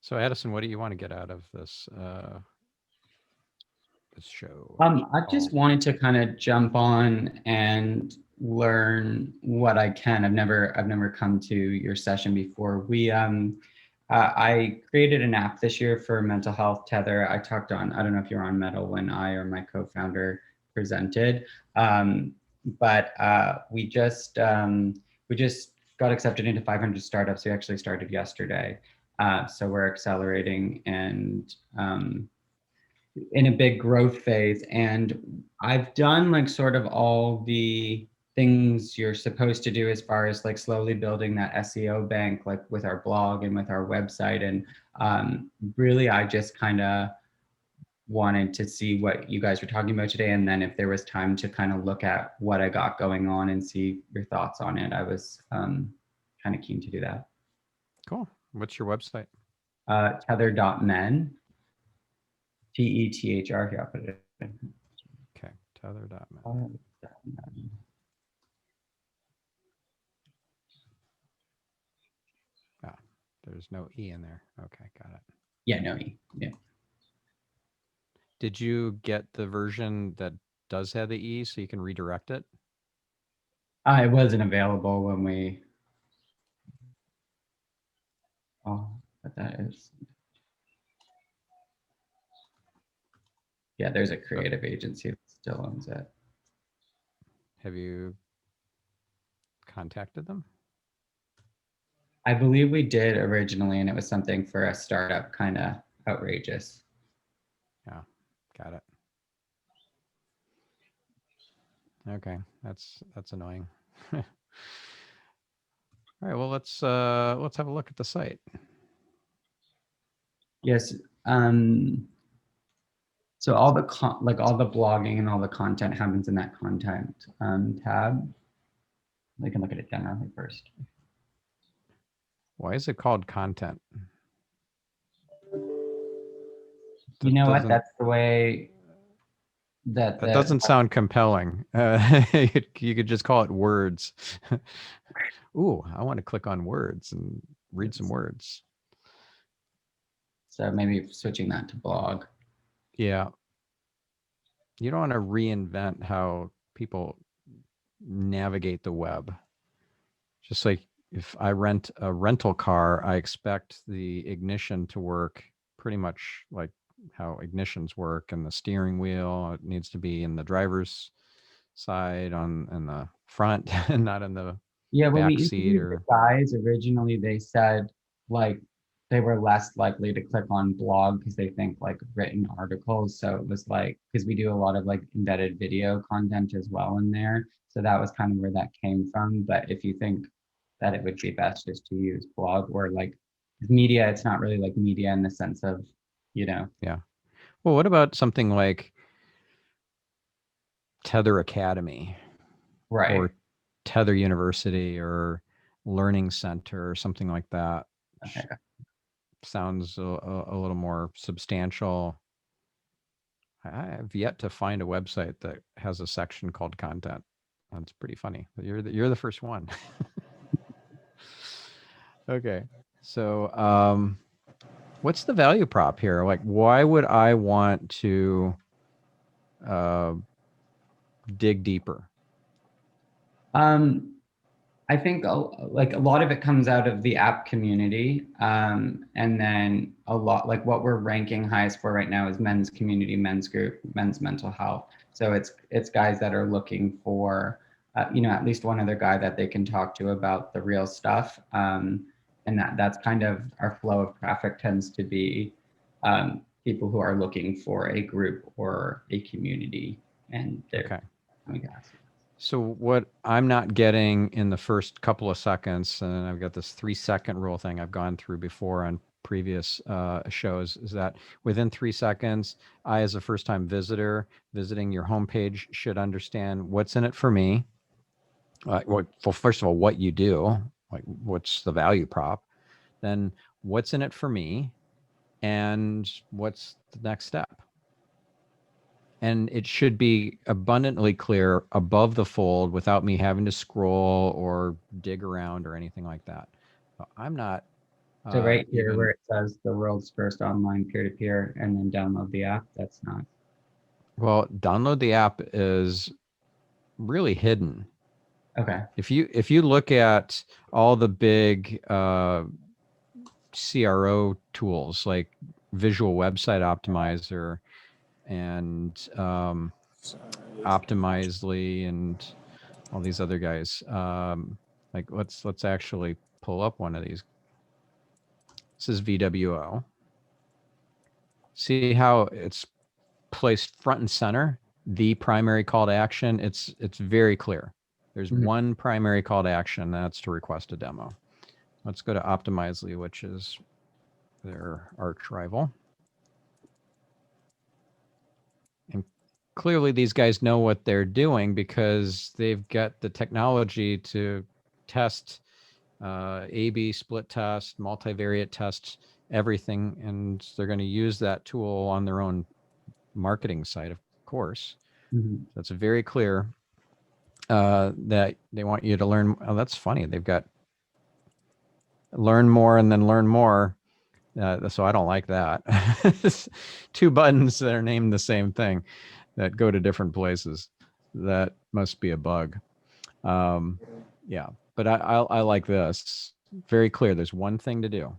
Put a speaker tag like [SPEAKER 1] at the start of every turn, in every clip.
[SPEAKER 1] So Addison, what do you want to get out of this this show?
[SPEAKER 2] I just wanted to kind of jump on and learn what I can. I've never come to your session before. I created an app this year for mental health tether. I don't know if you're on Metal when I or my co-founder presented, but we just got accepted into 500 startups. We actually started yesterday, so we're accelerating and in a big growth phase. And I've done like sort of all the things you're supposed to do as far as like slowly building that SEO bank, like with our blog and with our website. And really, I just kind of wanted to see what you guys were talking about today. And then if there was time to kind of look at what I got going on and see your thoughts on it, I was kind of keen to do that.
[SPEAKER 1] Cool. What's your website?
[SPEAKER 2] Tether.men, TETHR. Here, I'll put it in.
[SPEAKER 1] Okay, tether.men. Ah, there's no E in there. Okay, got it.
[SPEAKER 2] Yeah, no E. Yeah.
[SPEAKER 1] Did you get the version that does have the E so you can redirect it?
[SPEAKER 2] It wasn't available when we. Oh, but that is. Yeah, there's a creative agency that still owns it.
[SPEAKER 1] Have you contacted them?
[SPEAKER 2] I believe we did originally, and it was something for a startup, kind of outrageous.
[SPEAKER 1] Yeah, got it. Okay, that's annoying. All right, well let's have a look at the site.
[SPEAKER 2] Yes. So all the all the blogging and all the content happens in that content tab. We can look at it generally first.
[SPEAKER 1] Why is it called content?
[SPEAKER 2] You know what? That's the way
[SPEAKER 1] that doesn't sound compelling. You could just call it words. Ooh, I want to click on words and read some words.
[SPEAKER 2] So maybe switching that to blog.
[SPEAKER 1] Yeah. You don't want to reinvent how people navigate the web. Just like if I rent a rental car, I expect the ignition to work pretty much like how ignitions work, and the steering wheel, it needs to be in the driver's side in the front and not in the
[SPEAKER 2] when we
[SPEAKER 1] back seat.
[SPEAKER 2] interviewed the guys originally, they said like they were less likely to click on blog because they think like written articles. So it was like, because we do a lot of like embedded video content as well in there. So that was kind of where that came from. But if you think that it would be best just to use blog or like media, it's not really like media in the sense of,
[SPEAKER 1] Yeah. Well, what about something like Tether Academy?
[SPEAKER 2] Right.
[SPEAKER 1] Or Tether University or Learning Center or something like that.
[SPEAKER 2] Okay.
[SPEAKER 1] Sounds a little more substantial. I have yet to find a website that has a section called content. That's pretty funny. You're the first one. Okay. So what's the value prop here? Like, why would I want to dig deeper?
[SPEAKER 2] I think like a lot of it comes out of the app community, and then a lot like what we're ranking highest for right now is men's community, men's group, men's mental health. So it's guys that are looking for at least one other guy that they can talk to about the real stuff, and that's kind of our flow of traffic tends to be people who are looking for a group or a community, and they're coming to us.
[SPEAKER 1] So what I'm not getting in the first couple of seconds, and I've got this 3-second rule thing I've gone through before on previous shows, is that within 3 seconds, I, as a first-time visitor visiting your homepage, should understand what's in it for me. Well, first of all, what you do, like what's the value prop, then what's in it for me, and what's the next step. And it should be abundantly clear above the fold without me having to scroll or dig around or anything like that. I'm not
[SPEAKER 2] So right here where
[SPEAKER 1] Even,
[SPEAKER 2] it says the world's first online peer-to-peer and then download the app, that's not.
[SPEAKER 1] well, download the app is really hidden.
[SPEAKER 2] Okay.
[SPEAKER 1] If you look at all the big CRO tools like Visual Website Optimizer and Optimizely and all these other guys, like let's actually pull up one of these. This is VWO. See how it's placed front and center, the primary call to action. It's very clear. There's
[SPEAKER 2] Mhm.
[SPEAKER 1] one primary call to action, that's to request a demo. Let's go to Optimizely, which is their arch rival. And clearly these guys know what they're doing because they've got the technology to test A/B split test, multivariate test, everything, and they're going to use that tool on their own marketing site, of course.
[SPEAKER 2] Mhm.
[SPEAKER 1] So it's very clear that they want you to learn. Oh, that's funny. They've got learn more and then learn more. So I don't like that. Two buttons that are named the same thing that go to different places. That must be a bug. Yeah, but I like this. Very clear. There's one thing to do.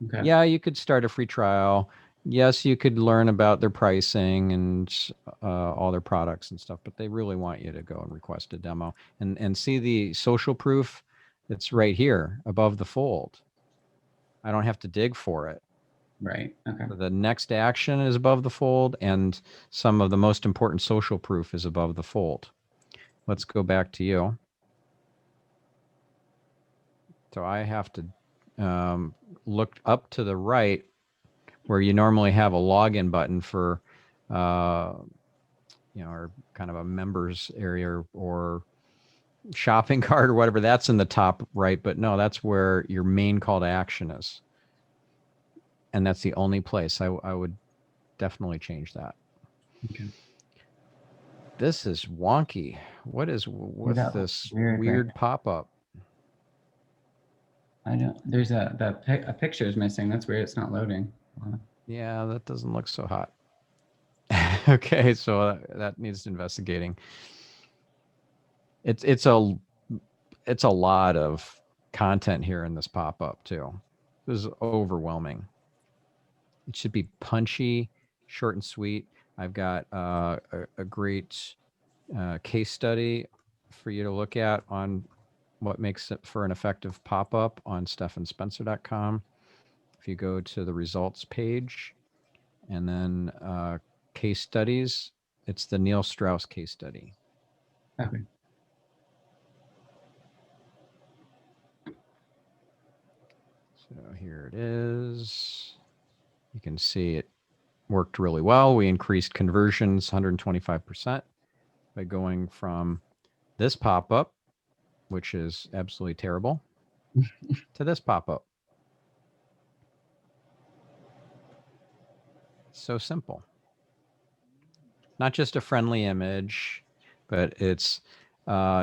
[SPEAKER 2] Okay.
[SPEAKER 1] Yeah, you could start a free trial. Yes, you could learn about their pricing and all their products and stuff, but they really want you to go and request a demo and see the social proof. It's right here above the fold. I don't have to dig for it.
[SPEAKER 2] Right. Okay.
[SPEAKER 1] So the next action is above the fold, and some of the most important social proof is above the fold. Let's go back to you. So I have to look up to the right where you normally have a login button for, or kind of a members area or shopping cart or whatever. That's in the top right, but no, that's where your main call to action is. And that's the only place I would definitely change that.
[SPEAKER 2] Okay.
[SPEAKER 1] This is wonky. What is
[SPEAKER 2] Yeah,
[SPEAKER 1] with
[SPEAKER 2] that looks
[SPEAKER 1] this
[SPEAKER 2] weird, right?
[SPEAKER 1] weird pop-up?
[SPEAKER 2] I don't. There's a picture is missing. That's weird. It's not loading.
[SPEAKER 1] Yeah, that doesn't look so hot. Okay, so that needs investigating. It's a lot of content here in this pop-up too. This is overwhelming. It should be punchy, short and sweet. I've got a great case study for you to look at on what makes it for an effective pop-up on stefanspencer.com. If you go to the results page and then case studies, it's the Neil Strauss case study.
[SPEAKER 2] Okay.
[SPEAKER 1] So here it is. You can see it worked really well. We increased conversions 125% by going from this pop-up, which is absolutely terrible, to this pop-up. So simple. Not just a friendly image, but it's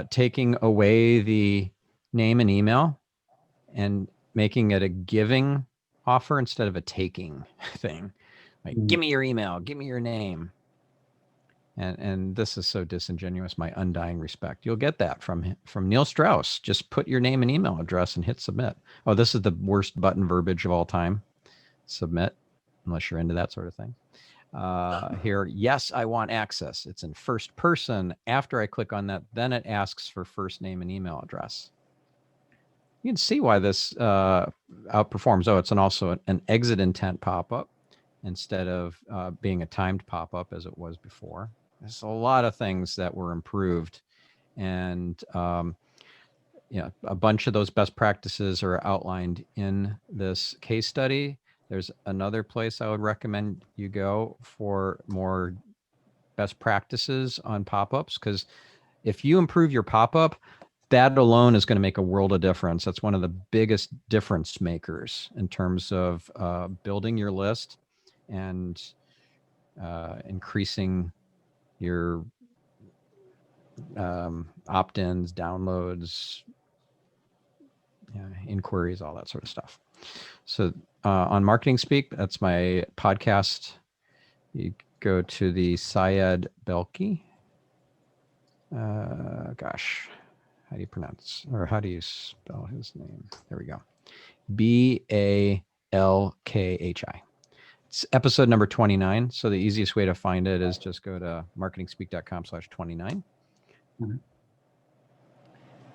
[SPEAKER 1] taking away the name and email and making it a giving offer instead of a taking thing. Like, give me your email, give me your name. And this is so disingenuous, my undying respect. You'll get that from Neil Strauss. Just put your name and email address and hit submit. Oh, this is the worst button verbiage of all time. Submit, unless you're into that sort of thing. Here, yes, I want access. It's in first person. After I click on that, then it asks for first name and email address. You can see why this outperforms. Oh, it's also an exit intent pop-up instead of being a timed pop-up as it was before. There's a lot of things that were improved, and a bunch of those best practices are outlined in this case study. There's another place I would recommend you go for more best practices on pop-ups, because if you improve your pop-up, that alone is going to make a world of difference. That's one of the biggest difference makers in terms of building your list and increasing your opt-ins, downloads, inquiries, all that sort of stuff. So on Marketing Speak, that's my podcast. You go to the Syed Belki. Gosh, how do you pronounce, or how do you spell his name? There we go. Balkhi. It's episode number 29. So the easiest way to find it is just go to marketingspeak.com/29.
[SPEAKER 2] Mm-hmm.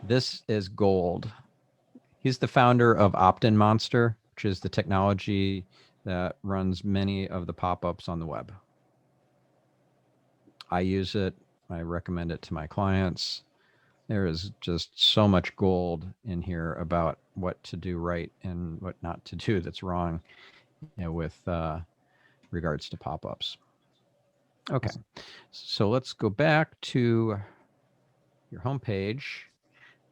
[SPEAKER 1] This is gold. He's the founder of Opt-in Monster, which is the technology that runs many of the pop-ups on the web. I use it. I recommend it to my clients. There is just so much gold in here about what to do right and what not to do that's wrong, with regards to pop-ups. Okay, so let's go back to your homepage.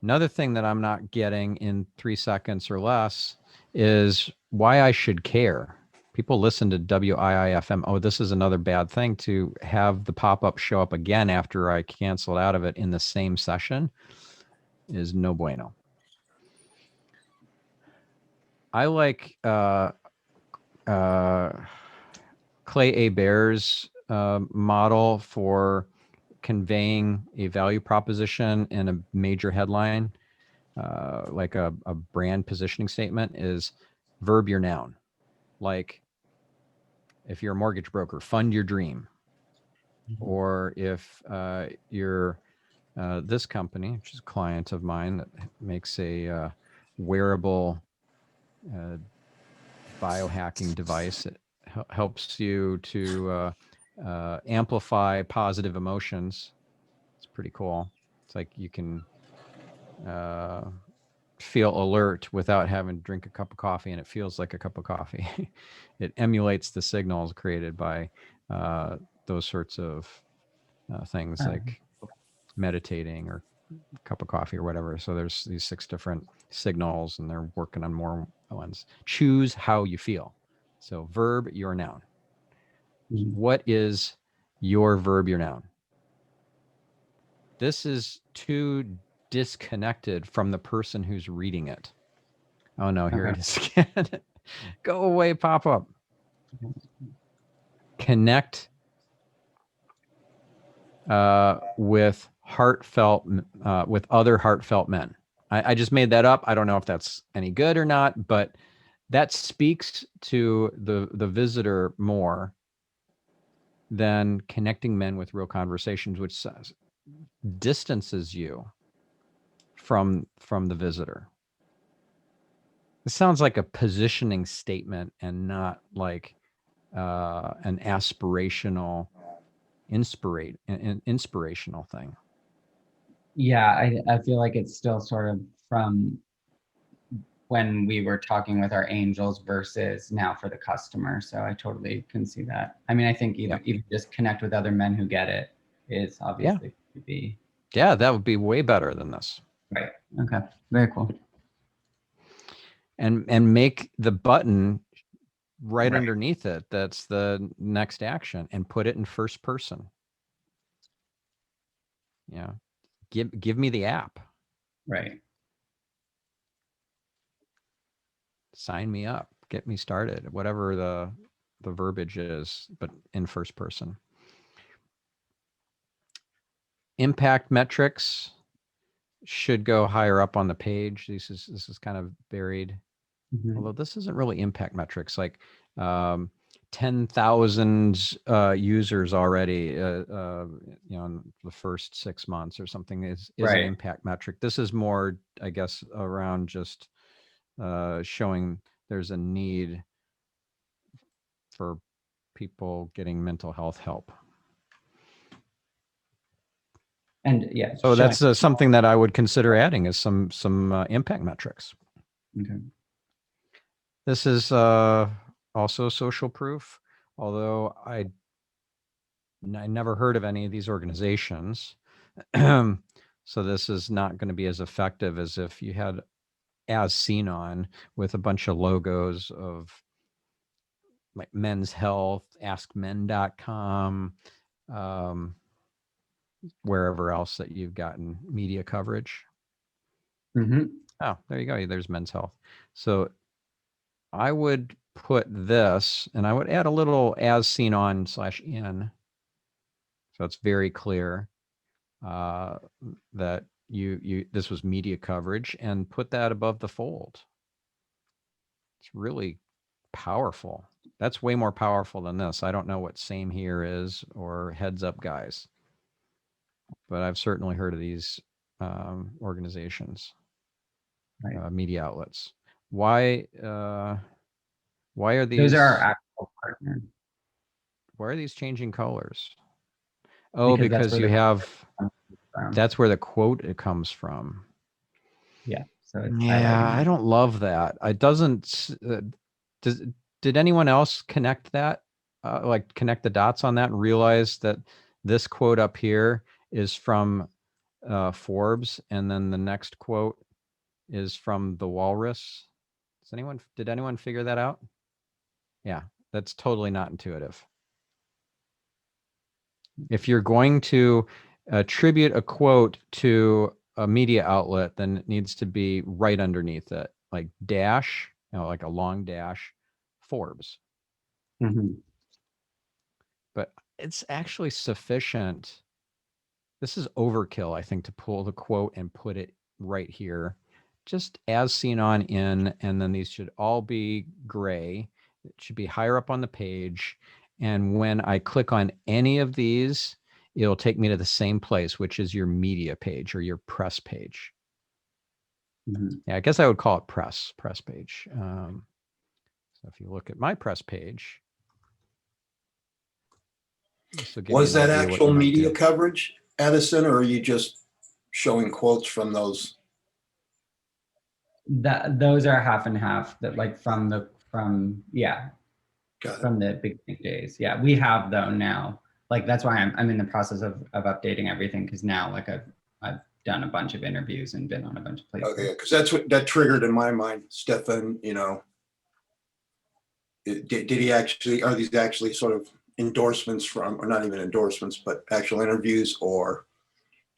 [SPEAKER 1] Another thing that I'm not getting in 3 seconds or less is why I should care. People listen to WIIFM. Oh, this is another bad thing, to have the pop-up show up again after I canceled out of it in the same session is no bueno. I like Clay A. Bear's model for conveying a value proposition in a major headline, like a brand positioning statement, is verb your noun. Like if you're a mortgage broker, fund your dream.
[SPEAKER 2] Mm-hmm.
[SPEAKER 1] Or if you're this company, which is a client of mine that makes a wearable biohacking device. It helps you to amplify positive emotions. It's pretty cool. It's like you can feel alert without having to drink a cup of coffee, and it feels like a cup of coffee. It emulates the signals created by those sorts of things, like meditating or a cup of coffee or whatever. So there's these 6 different signals, and they're working on more ones. Choose how you feel. So verb your noun.
[SPEAKER 2] Mm-hmm.
[SPEAKER 1] What is your verb your noun? This is too disconnected from the person who's reading it. Oh no, here it is again. Go away, pop up. Connect with other heartfelt men. I just made that up. I don't know if that's any good or not, but that speaks to the visitor more than connecting men with real conversations, which distances you from the visitor. It sounds like a positioning statement and not like an aspirational, inspirational thing.
[SPEAKER 2] Yeah, I feel like it's still sort of from when we were talking with our angels versus now for the customer. So I totally can see that. I mean, I think even just connect with other men who get it is obviously to be.
[SPEAKER 1] Yeah, that would be way better than this.
[SPEAKER 2] Right. Okay. Very cool.
[SPEAKER 1] And make the button right underneath it. That's the next action, and put it in first person. Yeah. Give me the app.
[SPEAKER 2] Right.
[SPEAKER 1] Sign me up. Get me started. Whatever the verbiage is, but in first person. Impact metrics should go higher up on the page. This is kind of buried.
[SPEAKER 2] Mm-hmm.
[SPEAKER 1] Although this isn't really impact metrics, like 10,000 users already, in the first 6 months or something is an impact metric. This is more, I guess, around just showing there's a need for people getting mental health help.
[SPEAKER 2] And yeah,
[SPEAKER 1] so that's something that I would consider adding, is some impact metrics.
[SPEAKER 2] Okay.
[SPEAKER 1] This is also social proof, although I never heard of any of these organizations. So this is not going to be as effective as if you had As Seen On with a bunch of logos of like Men's Health, AskMen.com, wherever else that you've gotten media coverage.
[SPEAKER 2] Mm-hmm.
[SPEAKER 1] Oh, there you go. There's Men's Health. So I would put this, and I would add a little as seen on /in. So it's very clear that this was media coverage, and put that above the fold. It's really powerful. That's way more powerful than this. I don't know what same here is or heads up guys, but I've certainly heard of these organizations,
[SPEAKER 2] Right.
[SPEAKER 1] media outlets. Why are
[SPEAKER 2] Those
[SPEAKER 1] these?
[SPEAKER 2] are our actual partners.
[SPEAKER 1] Why are these changing colors? Oh,
[SPEAKER 2] Because that's
[SPEAKER 1] because
[SPEAKER 2] where
[SPEAKER 1] you
[SPEAKER 2] the
[SPEAKER 1] have.
[SPEAKER 2] comes from.
[SPEAKER 1] That's where the quote it comes from.
[SPEAKER 2] Yeah. So it's
[SPEAKER 1] Yeah,
[SPEAKER 2] highlighting
[SPEAKER 1] I
[SPEAKER 2] that.
[SPEAKER 1] don't love that. It doesn't. Does did anyone else connect that? Like connect the dots on that and realize that this quote up here is from Forbes, and then the next quote is from the Walrus. Did anyone figure that out? Yeah, that's totally not intuitive. If you're going to attribute a quote to a media outlet, then it needs to be right underneath it, like dash, like a long dash, Forbes.
[SPEAKER 2] Mm-hmm.
[SPEAKER 1] But it's actually sufficient. This is overkill, I think, to pull the quote and put it right here, just as seen on in, and then these should all be gray. It should be higher up on the page. And when I click on any of these, it'll take me to the same place, which is your media page or your press page.
[SPEAKER 2] Mm-hmm.
[SPEAKER 1] Yeah, I guess I would call it press page. So if you look at my press page, this will give you
[SPEAKER 3] Was
[SPEAKER 1] an
[SPEAKER 3] that
[SPEAKER 1] idea what you
[SPEAKER 3] actual
[SPEAKER 1] might
[SPEAKER 3] media
[SPEAKER 1] do.
[SPEAKER 3] coverage, Edison, or are you just showing quotes from those?
[SPEAKER 2] Those are half and half. That like from
[SPEAKER 3] Got it.
[SPEAKER 2] the beginning days. Yeah, we have though now. Like that's why I'm in the process of updating everything, because now like I've done a bunch of interviews and been on a bunch of places.
[SPEAKER 3] Okay, because that's what that triggered in my mind, Stefan. Did he actually? Are these actually sort of endorsements from, or not even endorsements, but actual interviews? Or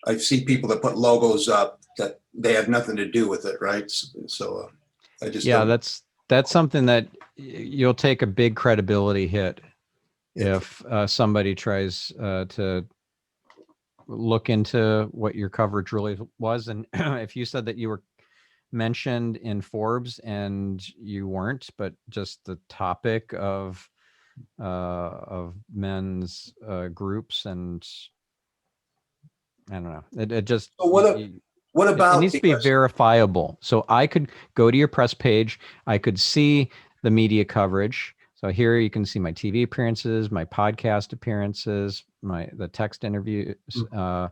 [SPEAKER 3] I see people that put logos up that they have nothing to do with it, right? So I just
[SPEAKER 1] Yeah,
[SPEAKER 3] don't.
[SPEAKER 1] that's something that you'll take a big credibility hit if somebody tries to look into what your coverage really was. And if you said that you were mentioned in Forbes and you weren't, but just the topic of men's groups, and I don't know, it just
[SPEAKER 3] So what
[SPEAKER 1] it
[SPEAKER 3] about,
[SPEAKER 1] needs to be
[SPEAKER 3] because
[SPEAKER 1] verifiable. So I could go to your press page, I could see the media coverage. So here you can see my TV appearances, my podcast appearances, the text interviews, the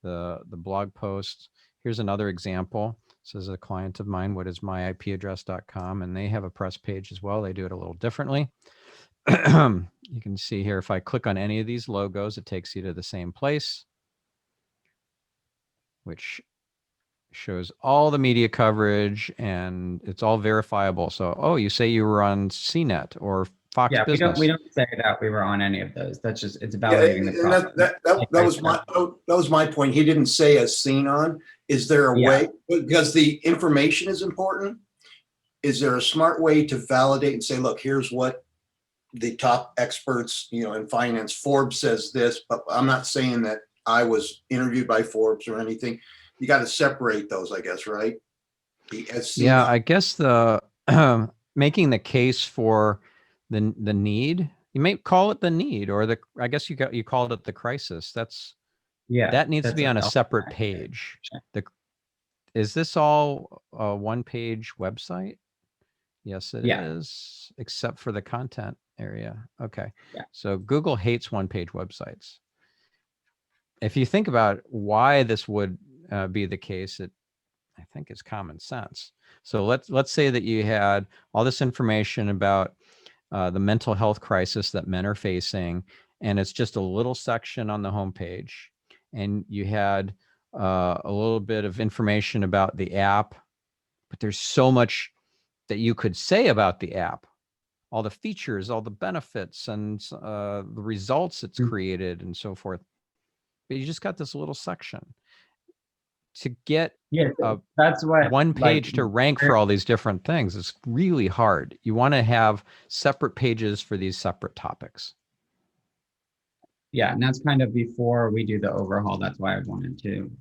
[SPEAKER 1] blog posts. Here's another example. This is a client of mine, what is myipaddress.com, and they have a press page as well. They do it a little differently. You can see here, if I click on any of these logos, it takes you to the same place, which shows all the media coverage, and it's all verifiable. So, oh, you say you were on CNET or Fox
[SPEAKER 2] Yeah,
[SPEAKER 1] Business.
[SPEAKER 2] we don't say that we were on any of those. That's just, it's
[SPEAKER 3] yeah,
[SPEAKER 2] validating the
[SPEAKER 3] and
[SPEAKER 2] process.
[SPEAKER 3] that was my point. He didn't say as seen on. Is there a way, because the information is important? Is there a smart way to validate and say, look, here's what the top experts, in finance, Forbes says this, but I'm not saying that I was interviewed by Forbes or anything. You got to separate those, I guess, right? The as seen
[SPEAKER 1] Yeah,
[SPEAKER 3] on.
[SPEAKER 1] I guess the making the case for the need. You may call it the need, or I guess you called it the crisis. That needs to
[SPEAKER 2] That's
[SPEAKER 1] be on a separate
[SPEAKER 2] accurate.
[SPEAKER 1] page. Is this all a one-page website? Yes, it is, except for the content area. Okay.
[SPEAKER 2] Yeah.
[SPEAKER 1] So Google hates one-page websites. If you think about why this would be the case, I think it's common sense. So let's say that you had all this information about the mental health crisis that men are facing, and it's just a little section on the homepage, and you had a little bit of information about the app, but there's so much that you could say about the app, all the features, all the benefits, and the results it's created, and so forth. But you just got this little section. to get
[SPEAKER 2] Yeah,
[SPEAKER 1] a
[SPEAKER 2] that's what
[SPEAKER 1] one
[SPEAKER 2] like
[SPEAKER 1] page to rank for all these different things is really hard. You want to have separate pages for these separate topics.
[SPEAKER 2] yeah, and that's kind of before we do the overhaul. That's why I wanted to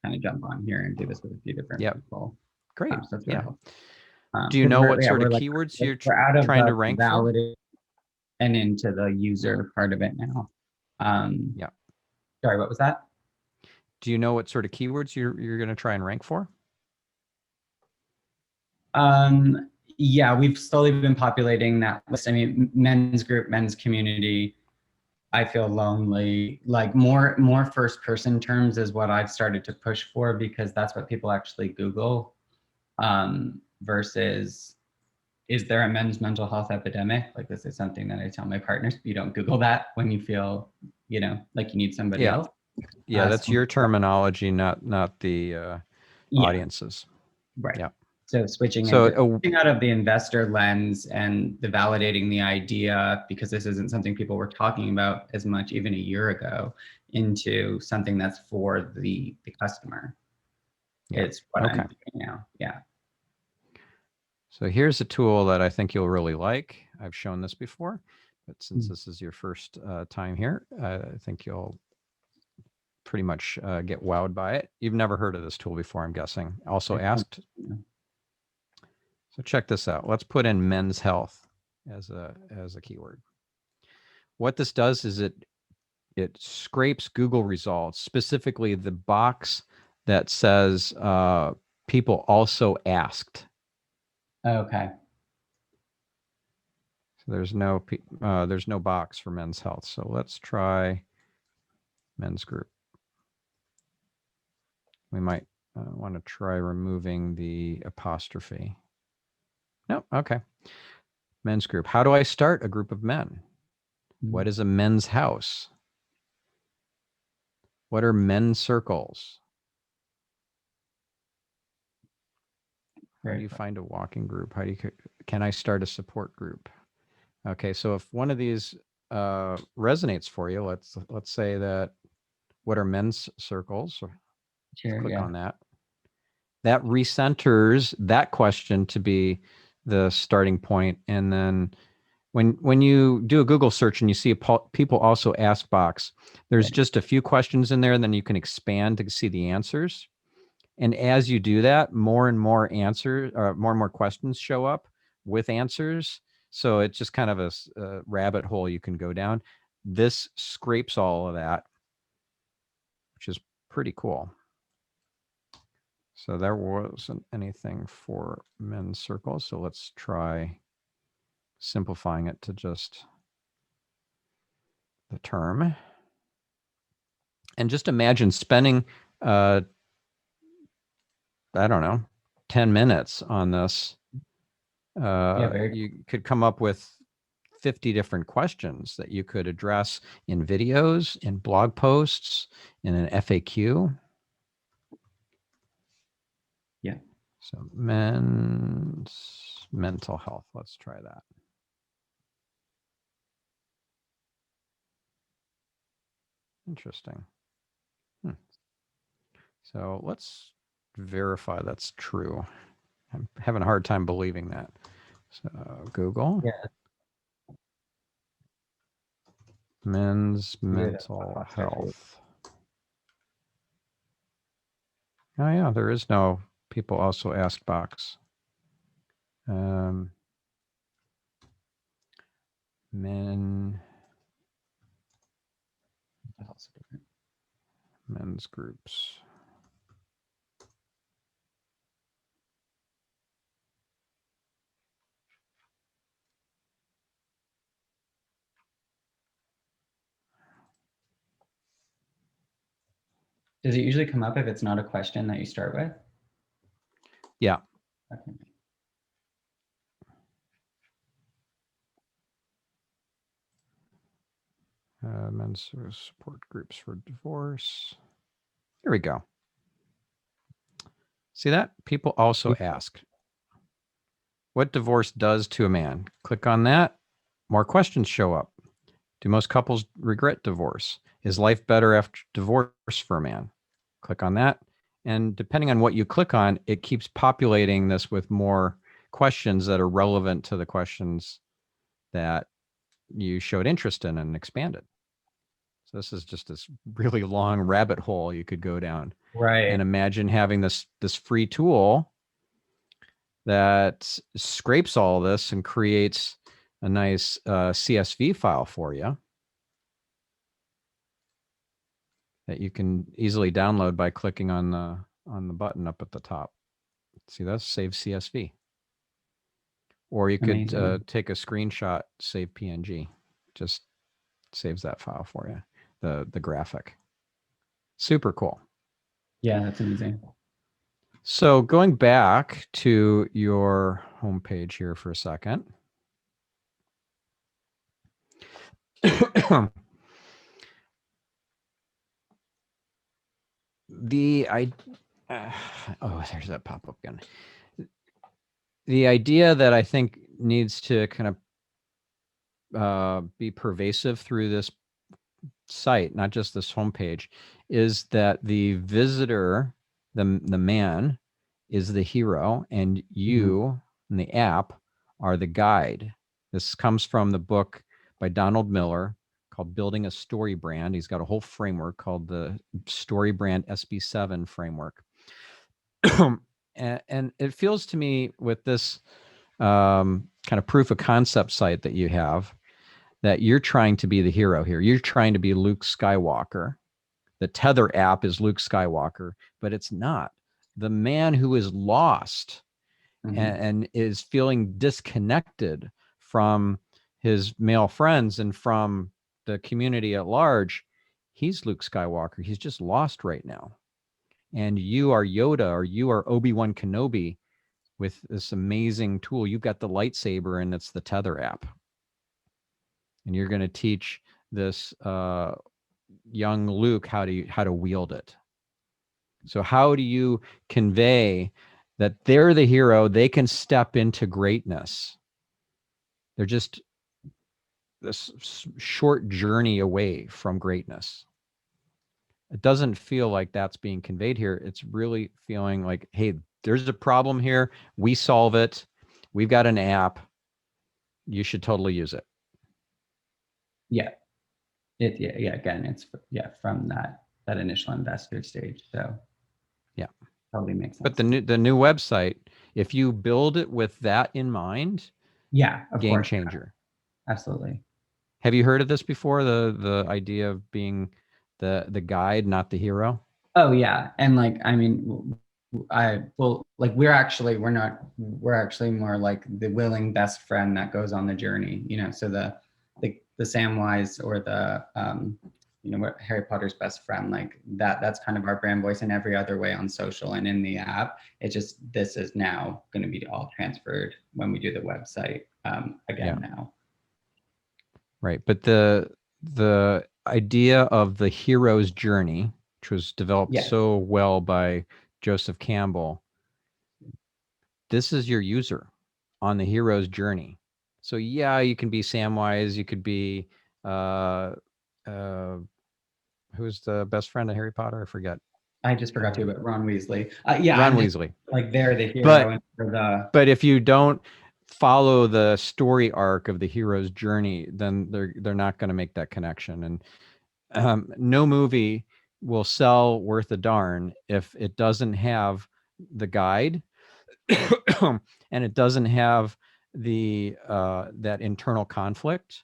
[SPEAKER 2] kind of jump on here and do this with a few different people.
[SPEAKER 1] Great.
[SPEAKER 2] So that's really helpful.
[SPEAKER 1] Do you know what sort of
[SPEAKER 2] like,
[SPEAKER 1] keywords you're
[SPEAKER 2] we're out of
[SPEAKER 1] trying
[SPEAKER 2] the
[SPEAKER 1] to rank for?
[SPEAKER 2] validate and into the user part of it now.
[SPEAKER 1] Yeah.
[SPEAKER 2] Sorry, what was that?
[SPEAKER 1] Do you know what sort of keywords you're going to try and rank for?
[SPEAKER 2] Yeah, we've slowly been populating that list. I mean, men's group, men's community. I feel lonely. Like more first person terms is what I've started to push for, because that's what people actually Google. Versus, is there a men's mental health epidemic? Like, this is something that I tell my partners. You don't Google that when you feel, like you need somebody else.
[SPEAKER 1] Yeah, that's your terminology, not the audiences.
[SPEAKER 2] Right.
[SPEAKER 1] Yeah.
[SPEAKER 2] So switching out of the investor lens and the validating the idea, because this isn't something people were talking about as much even a year ago, into something that's for the customer.
[SPEAKER 1] Yeah.
[SPEAKER 2] It's what I'm doing now. Yeah.
[SPEAKER 1] So here's a tool that I think you'll really like. I've shown this before, but since this is your first time here, I think you'll pretty much get wowed by it. You've never heard of this tool before, I'm guessing. Also asked. So check this out. Let's put in men's health as a keyword. What this does is it scrapes Google results, specifically the box that says people also asked.
[SPEAKER 2] Okay.
[SPEAKER 1] So there's no box for men's health. So let's try men's group. We might want to try removing the apostrophe. No, okay. Men's group. How do I start a group of men? What is a men's house? What are men's circles? How do you find a walking group? Can I start a support group? Okay, so if one of these resonates for you, let's say that, what are men's circles?
[SPEAKER 2] Sure,
[SPEAKER 1] click on that. That recenters that question to be the starting point. And then when you do a Google search and you see a people also ask box, there's just a few questions in there, and then you can expand to see the answers. And as you do that, more and more answers, or more and more questions show up with answers. So it's just kind of a rabbit hole you can go down. This scrapes all of that, which is pretty cool. So there wasn't anything for men's circles. So let's try simplifying it to just the term. And just imagine spending, I don't know, 10 minutes on this. You could come up with 50 different questions that you could address in videos, in blog posts, in an FAQ.
[SPEAKER 2] Yeah.
[SPEAKER 1] So men's mental health. Let's try that. Interesting. So let's verify that's true. I'm having a hard time believing that. So Google.
[SPEAKER 2] Yeah.
[SPEAKER 1] Men's mental health. Oh yeah, there is no people also ask box. Men's groups.
[SPEAKER 2] Does it usually come up if it's not a question that you start with?
[SPEAKER 1] Yeah.
[SPEAKER 2] Okay.
[SPEAKER 1] Men's support groups for divorce. Here we go. See that? People also ask what divorce does to a man. Click on that. More questions show up. Do most couples regret divorce? Is life better after divorce for a man? Click on that. And depending on what you click on, it keeps populating this with more questions that are relevant to the questions that you showed interest in and expanded. So this is just this really long rabbit hole you could go down.
[SPEAKER 2] Right.
[SPEAKER 1] And imagine having this free tool that scrapes all this and creates a nice CSV file for you that you can easily download by clicking on the button up at the top. See, that's save CSV. Or you could take a screenshot, save PNG. Just saves that file for you, the graphic. Super cool.
[SPEAKER 2] Yeah, that's amazing.
[SPEAKER 1] So going back to your homepage here for a second. Oh, there's that pop-up again. The idea that I think needs to kind of be pervasive through this site, not just this homepage, is that the visitor, the man, is the hero, and you and the app are the guide. This comes from the book by Donald Miller called Building a Story Brand. He's got a whole framework called the Story Brand SB7 framework. And it feels to me with this kind of proof of concept site that you have, that you're trying to be the hero here. You're trying to be Luke Skywalker. The Tether app is Luke Skywalker, but it's not. The man who is lost and is feeling disconnected from his male friends and from the community at large, he's Luke Skywalker. He's just lost right now. And you are Yoda, or you are Obi-Wan Kenobi with this amazing tool. You've got the lightsaber, and it's the Tether app. And you're going to teach this young Luke how to wield it. So how do you convey that they're the hero? They can step into greatness. They're just this short journey away from greatness. It doesn't feel like that's being conveyed here. It's really feeling like, hey, there's a problem here. We solve it. We've got an app. You should totally use it.
[SPEAKER 2] Yeah. Again, it's from that initial investor stage. So
[SPEAKER 1] yeah,
[SPEAKER 2] probably makes sense.
[SPEAKER 1] But the new website, if you build it with that in mind,
[SPEAKER 2] of
[SPEAKER 1] game
[SPEAKER 2] course,
[SPEAKER 1] changer.
[SPEAKER 2] Absolutely.
[SPEAKER 1] Have you heard of this before? The idea of being the guide, not the hero?
[SPEAKER 2] Oh yeah. And we're actually more like the willing best friend that goes on the journey, so the Samwise or the what Harry Potter's best friend, like that's kind of our brand voice in every other way on social and in the app. It's just, this is now going to be all transferred when we do the website now.
[SPEAKER 1] Right. But the idea of the hero's journey, which was developed so well by Joseph Campbell, this is your user on the hero's journey. So yeah, you can be Samwise, you could be who's the best friend of Harry Potter? I forget.
[SPEAKER 2] I just forgot to, but Ron Weasley.
[SPEAKER 1] Ron Weasley.
[SPEAKER 2] Like they're the hero.
[SPEAKER 1] But if you don't follow the story arc of the hero's journey, then they're not going to make that connection. And no movie will sell worth a darn if it doesn't have the guide and it doesn't have the that internal conflict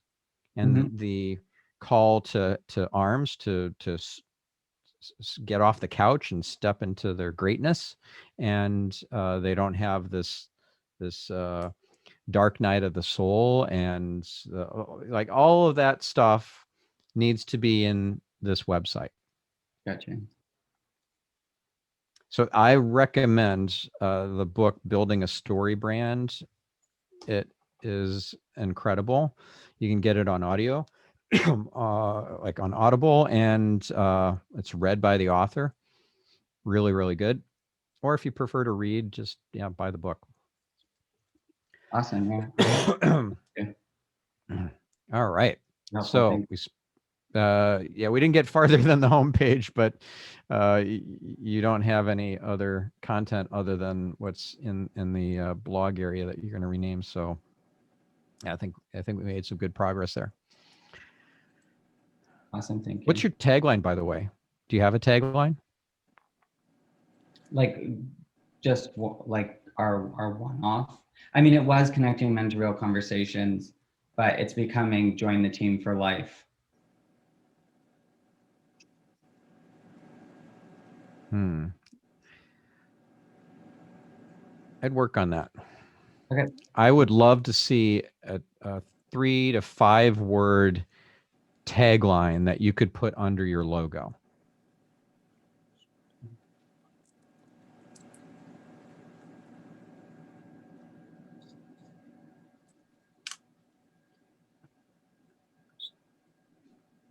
[SPEAKER 1] and the call to arms to get off the couch and step into their greatness. And they don't have this dark night of the soul, and like all of that stuff needs to be in this website.
[SPEAKER 2] Gotcha.
[SPEAKER 1] So I recommend the book Building a Story Brand. It is incredible. You can get it on audio, like on Audible, and it's read by the author. Really, really good. Or if you prefer to read, just buy the book.
[SPEAKER 2] Awesome.
[SPEAKER 1] Yeah. All right. So yeah, we didn't get farther than the homepage, but you don't have any other content other than what's in the blog area that you're going to rename. So yeah, I think we made some good progress there.
[SPEAKER 2] Awesome, thank you.
[SPEAKER 1] What's your tagline, by the way? Do you have a tagline?
[SPEAKER 2] Like just like our one-off. I mean, it was connecting men to real conversations, but it's becoming join the team for life.
[SPEAKER 1] I'd work on that.
[SPEAKER 2] Okay.
[SPEAKER 1] I would love to see a 3 to 5 word tagline that you could put under your logo.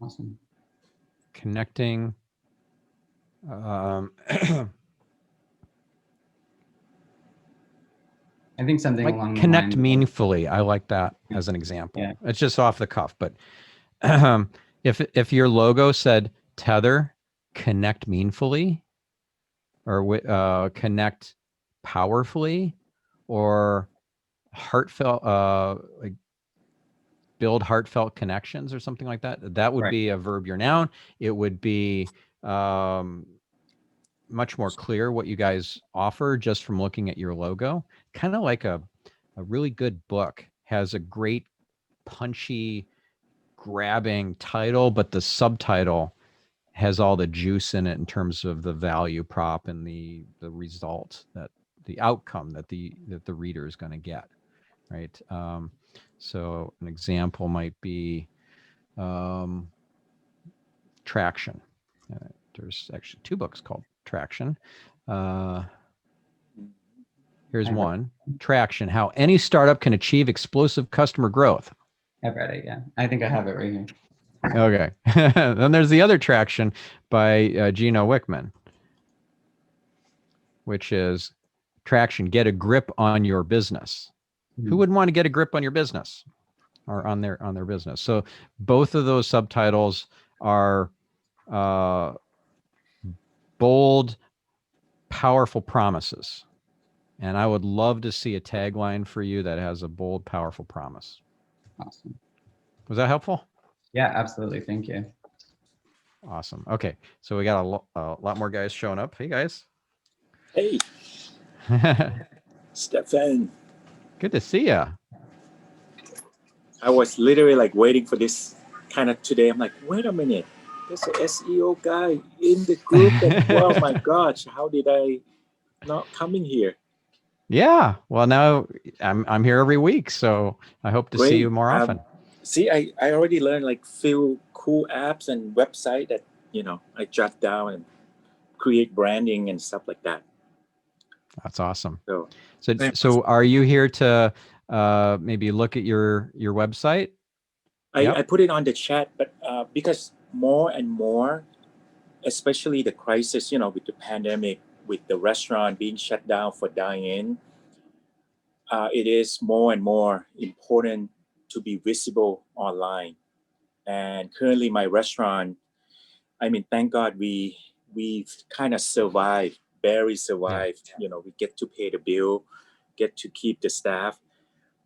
[SPEAKER 2] Awesome.
[SPEAKER 1] Connecting.
[SPEAKER 2] I think something
[SPEAKER 1] like
[SPEAKER 2] along the
[SPEAKER 1] connect
[SPEAKER 2] lines
[SPEAKER 1] meaningfully. I like that as an example.
[SPEAKER 2] Yeah.
[SPEAKER 1] It's just off the cuff, but if your logo said tether, connect meaningfully, or connect powerfully, or heartfelt, like build heartfelt connections or something like that, that would
[SPEAKER 2] Right.
[SPEAKER 1] be a verb, your noun. It would be much more clear what you guys offer just from looking at your logo. Kind of like a really good book has a great punchy grabbing title, but the subtitle has all the juice in it in terms of the value prop and the result, that the outcome that the reader is going to get, right? So an example might be Traction. There's actually 2 books called Traction. Here's one. Traction: How Any Startup Can Achieve Explosive Customer Growth.
[SPEAKER 2] I've read it, yeah. I think I have it right here.
[SPEAKER 1] Okay. Then there's the other Traction by Gino Wickman, which is Traction: Get a Grip on Your Business. Who wouldn't want to get a grip on your business or on their business? So both of those subtitles are bold, powerful promises. And I would love to see a tagline for you that has a bold, powerful promise.
[SPEAKER 2] Awesome.
[SPEAKER 1] Was that helpful?
[SPEAKER 2] Yeah, absolutely. Thank you.
[SPEAKER 1] Awesome. Okay. So we got a lot more guys showing up. Hey, guys.
[SPEAKER 4] Hey, Stefan.
[SPEAKER 1] Good to see you.
[SPEAKER 4] I was literally like waiting for this kind of today. I'm like, wait a minute. There's an SEO guy in the group. And, oh my gosh, how did I not come in here?
[SPEAKER 1] Yeah. Well, now I'm here every week, so I hope to see you more often.
[SPEAKER 4] See, I already learned like few cool apps and website that, I jot down and create branding and stuff like that.
[SPEAKER 1] That's awesome.
[SPEAKER 4] So
[SPEAKER 1] So are you here to maybe look at your website?
[SPEAKER 4] I put it on the chat, but because more and more, especially the crisis, with the pandemic, with the restaurant being shut down for dine-in, it is more and more important to be visible online. And currently my restaurant, I mean, thank God we've kind of survived, barely survived.
[SPEAKER 1] Yeah.
[SPEAKER 4] We get to pay the bill, get to keep the staff.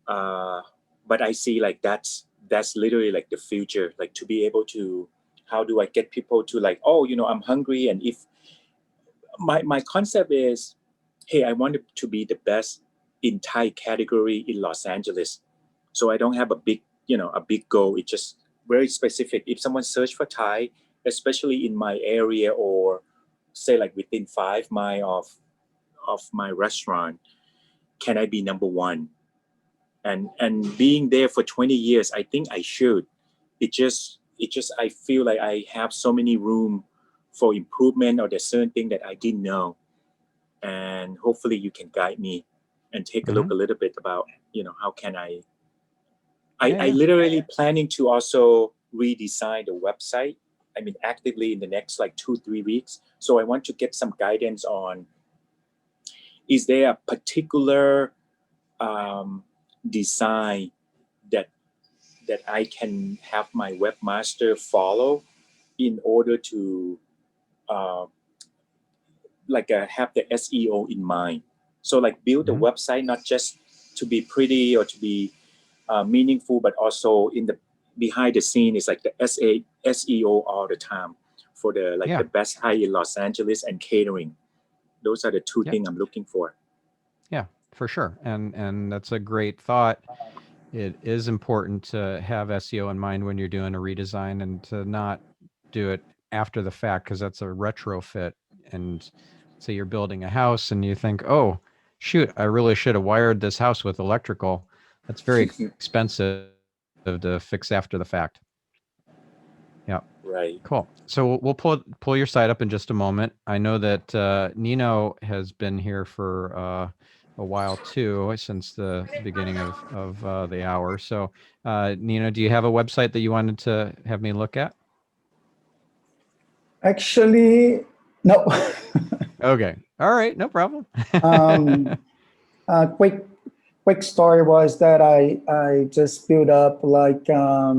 [SPEAKER 4] But I see like that's literally like the future, like to be able to, how do I get people to like, oh, I'm hungry. And if my concept is, hey, I want to be the best in Thai category in Los Angeles. So I don't have a big goal. It's just very specific. If someone search for Thai, especially in my area, or say like within 5 miles of my restaurant, can I be number one? And being there for 20 years, I think I should. It just I feel like I have so many room for improvement, or there's certain thing that I didn't know. And hopefully you can guide me and take a look a little bit about, how can I literally planning to also redesign the website. I mean, actively in the next like 2-3 weeks. So I want to get some guidance on, is there a particular design that I can have my webmaster follow in order to have the SEO in mind. So like build a website not just to be pretty or to be meaningful, but also in the behind the scene is like the SEO all the time for the the best high in Los Angeles and catering. Those are the two things I'm looking for.
[SPEAKER 1] Yeah, for sure. And that's a great thought. It is important to have SEO in mind when you're doing a redesign and to not do it after the fact, because that's a retrofit. And say you're building a house and you think, oh, shoot, I really should have wired this house with electrical. That's very expensive to fix after the fact. Yeah.
[SPEAKER 4] Right.
[SPEAKER 1] Cool. So we'll pull your site up in just a moment. I know that Nino has been here for a while too, since the beginning of the hour. So Nino, do you have a website that you wanted to have me look at?
[SPEAKER 5] Actually, no.
[SPEAKER 1] Okay. All right. No problem.
[SPEAKER 5] Quick story was that I just built up like a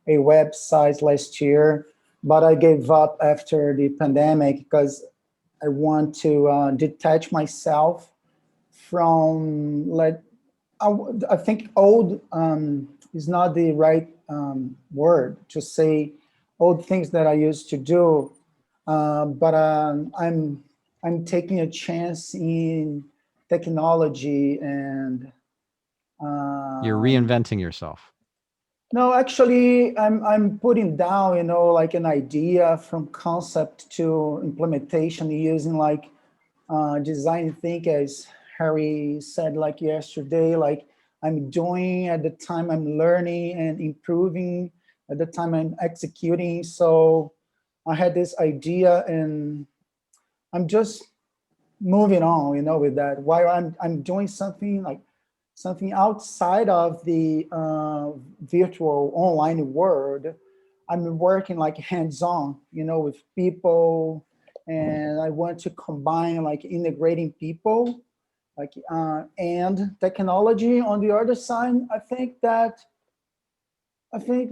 [SPEAKER 5] website last year, but I gave up after the pandemic because I want to detach myself from I think old is not the right word to say old things that I used to do, but I'm taking a chance in technology and
[SPEAKER 1] You're reinventing yourself.
[SPEAKER 5] no, actually, I'm putting down, like an idea from concept to implementation using like design thinking, as Harry said like yesterday. Like I'm doing at the time I'm learning and improving at the time I'm executing. So I had this idea and I'm just moving on, with that. While I'm doing something like something outside of the virtual online world, I'm working like hands-on, with people, and I want to combine like integrating people, like and technology on the other side. I think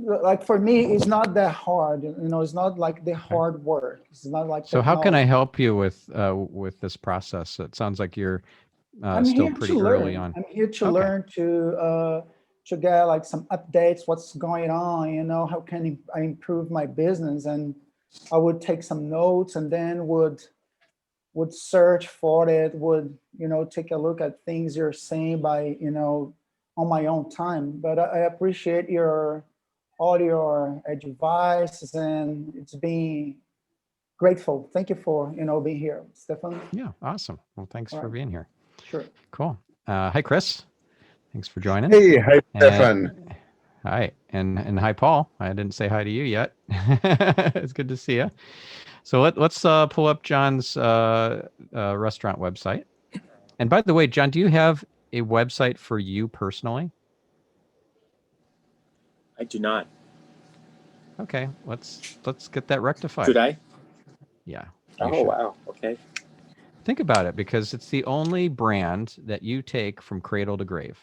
[SPEAKER 5] like for me, it's not that hard. It's not like the hard work. It's not like
[SPEAKER 1] So how can I
[SPEAKER 5] technology.
[SPEAKER 1] help you with this process? It sounds like you're
[SPEAKER 5] I'm
[SPEAKER 1] still
[SPEAKER 5] here
[SPEAKER 1] pretty
[SPEAKER 5] to
[SPEAKER 1] early
[SPEAKER 5] learn.
[SPEAKER 1] on.
[SPEAKER 5] I'm here to
[SPEAKER 1] Okay.
[SPEAKER 5] learn to get like some updates, what's going on, how can I improve my business? And I would take some notes and then would search for it, would, take a look at things you're saying by, on my own time. But I appreciate all your advice, and it's been grateful. Thank you for, being here, Stefan.
[SPEAKER 1] Yeah, awesome. Well, thanks for being here.
[SPEAKER 5] Sure.
[SPEAKER 1] Cool. Hi, Chris. Thanks for joining.
[SPEAKER 6] Hey, hi, Stefan.
[SPEAKER 1] Hi, and hi, Paul. I didn't say hi to you yet. It's good to see you. So let's pull up John's restaurant website. And by the way, John, do you have a website for you personally?
[SPEAKER 4] I do not.
[SPEAKER 1] Okay, let's get that rectified.
[SPEAKER 4] Should I?
[SPEAKER 1] Yeah.
[SPEAKER 4] Oh, wow. Okay.
[SPEAKER 1] Think about it, because it's the only brand that you take from cradle to grave.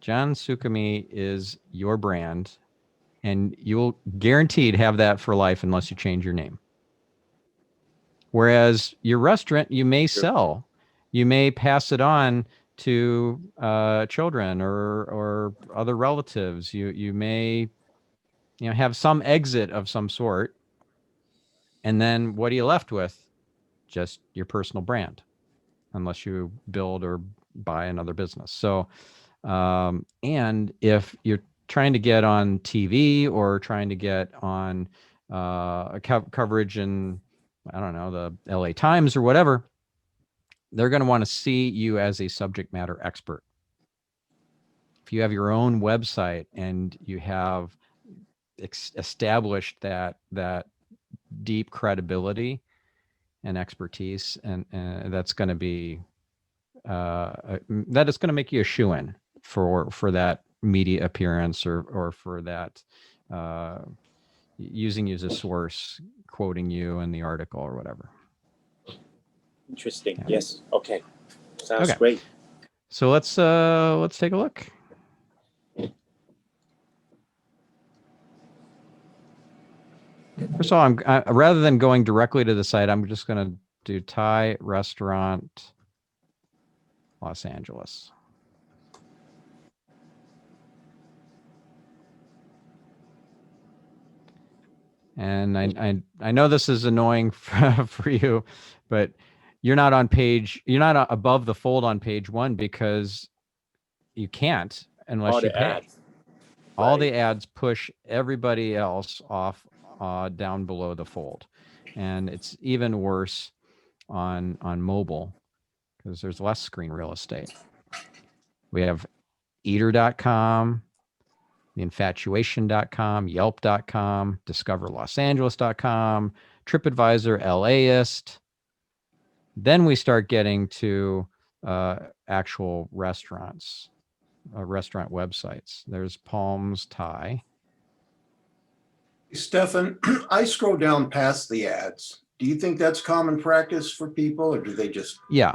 [SPEAKER 1] John Sukami is your brand, and you'll guaranteed have that for life unless you change your name. Whereas your restaurant, you may sell, you may pass it on to children or other relatives. You may have some exit of some sort, and then what are you left with? Just your personal brand, unless you build or buy another business. So, and if you're trying to get on TV or trying to get on coverage in, I don't know, the LA Times or whatever, they're going to want to see you as a subject matter expert. If you have your own website and you have established that deep credibility and expertise, and that's going to be that is going to make you a shoo-in for that media appearance or for that using you as a source, quoting you in the article or whatever.
[SPEAKER 4] Interesting.
[SPEAKER 1] Yeah.
[SPEAKER 4] Yes. Okay. Sounds great.
[SPEAKER 1] So let's take a look. First of all, rather than going directly to the site, I'm just going to do Thai restaurant Los Angeles. And I know this is annoying for you, but you're not above the fold on page 1 because you can't unless
[SPEAKER 4] All
[SPEAKER 1] you
[SPEAKER 4] the
[SPEAKER 1] pay.
[SPEAKER 4] ads.
[SPEAKER 1] All
[SPEAKER 4] Right.
[SPEAKER 1] the ads push everybody else off down below the fold. And it's even worse on mobile because there's less screen real estate. We have eater.com, theinfatuation.com, yelp.com, discoverlosangeles.com, TripAdvisor, LAist. Then we start getting to actual restaurants, restaurant websites. There's Palms Thai.
[SPEAKER 3] Stefan, I scroll down past the ads. Do you think that's common practice for people, or do they just?
[SPEAKER 1] Yeah,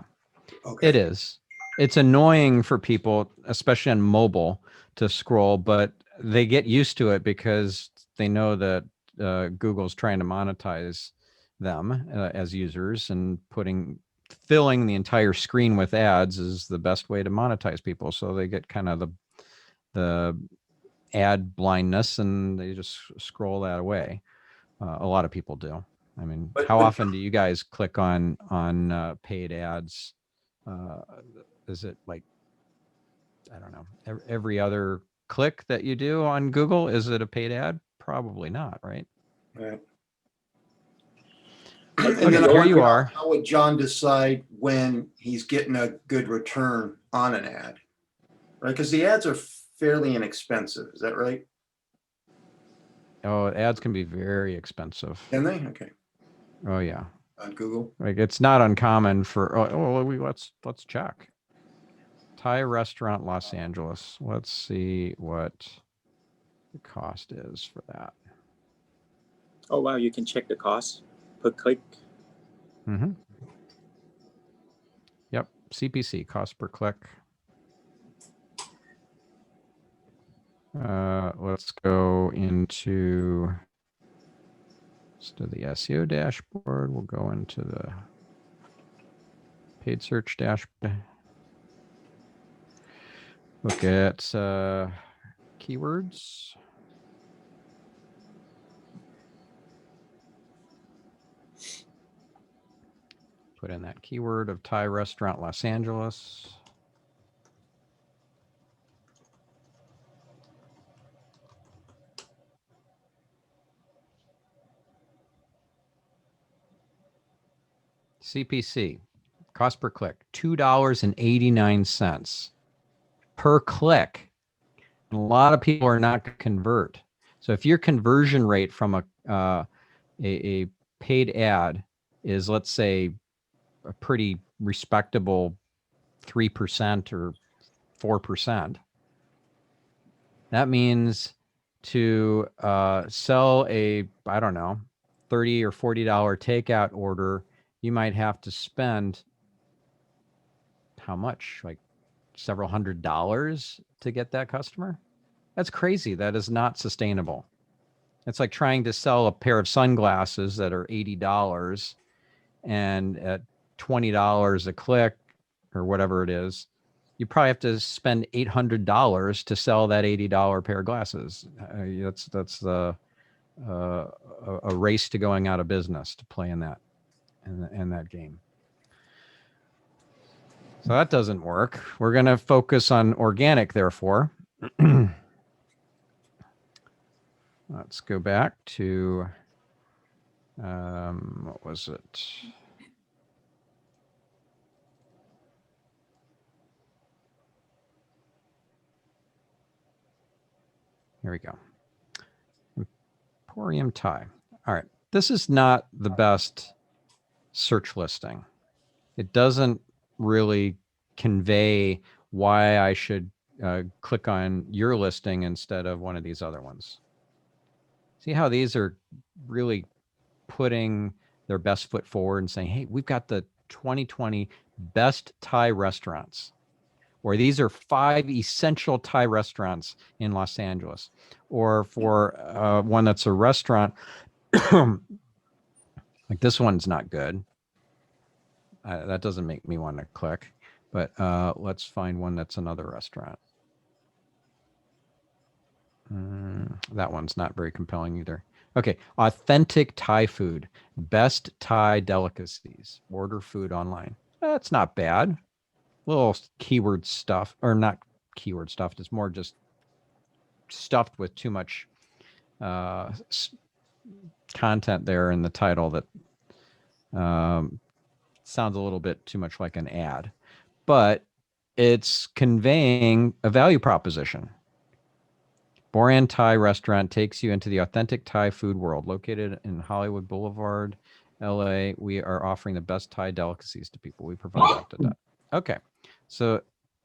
[SPEAKER 3] Okay.
[SPEAKER 1] it is. It's annoying for people, especially on mobile, to scroll, but they get used to it because they know that Google's trying to monetize them as users, and filling the entire screen with ads is the best way to monetize people. So they get kind of the ad blindness, and they just scroll that away. A lot of people do. I mean, how often do you guys click on paid ads? Is it like, I don't know, every other click that you do on Google, is it a paid ad? Probably not, right?
[SPEAKER 3] Right.
[SPEAKER 4] I
[SPEAKER 3] And
[SPEAKER 4] think
[SPEAKER 3] then
[SPEAKER 1] Okay, here you
[SPEAKER 3] wonder
[SPEAKER 1] are.
[SPEAKER 3] How would John decide when he's getting a good return on an ad? Right, because the ads are fairly inexpensive. Is that right?
[SPEAKER 1] Oh, ads can be very expensive.
[SPEAKER 3] Can they? Okay.
[SPEAKER 1] Oh yeah,
[SPEAKER 3] On Google.
[SPEAKER 1] like it's not uncommon for. Let's check. Thai restaurant Los Angeles. Let's see what the cost is for that.
[SPEAKER 4] Oh wow, you can check the cost per click.
[SPEAKER 1] Mm-hmm. Yep, CPC, cost per click. Let's go into the SEO dashboard. We'll go into the paid search dashboard. Look at keywords. Put in that keyword of Thai restaurant Los Angeles. CPC, cost per click, $2.89 per click. And a lot of people are not going to convert. So if your conversion rate from a paid ad is, let's say, a pretty respectable 3% or 4%, that means to sell a, I don't know, $30 or $40 takeout order, you might have to spend how much? Like several $100s to get that customer? That's crazy. That is not sustainable. It's like trying to sell a pair of sunglasses that are $80 and at $20 a click or whatever it is, you probably have to spend $800 to sell that $80 pair of glasses. That's a race to going out of business to play in that game. So that doesn't work. We're going to focus on organic, therefore. Let's go back to, what was it? Here we go. Emporium Thai. All right. This is not the best search listing. It doesn't really convey why I should click on your listing instead of one of these other ones. See how these are really putting their best foot forward and saying, hey, we've got the 2020 best Thai restaurants, or these are 5 essential Thai restaurants in Los Angeles, or for one that's a restaurant, Like this one's not good. That doesn't make me want to click, but let's find one that's another restaurant. That one's not very compelling either. Okay, authentic Thai food, best Thai delicacies, order food online. That's not bad. Little keyword stuff, or not keyword stuffed. It's more just stuffed with too much content there in the title that sounds a little bit too much like an ad, but it's conveying a value proposition. Boran Thai restaurant takes you into the authentic Thai food world. Located in Hollywood Boulevard, LA, we are offering the best Thai delicacies to people. We provide that. Okay, so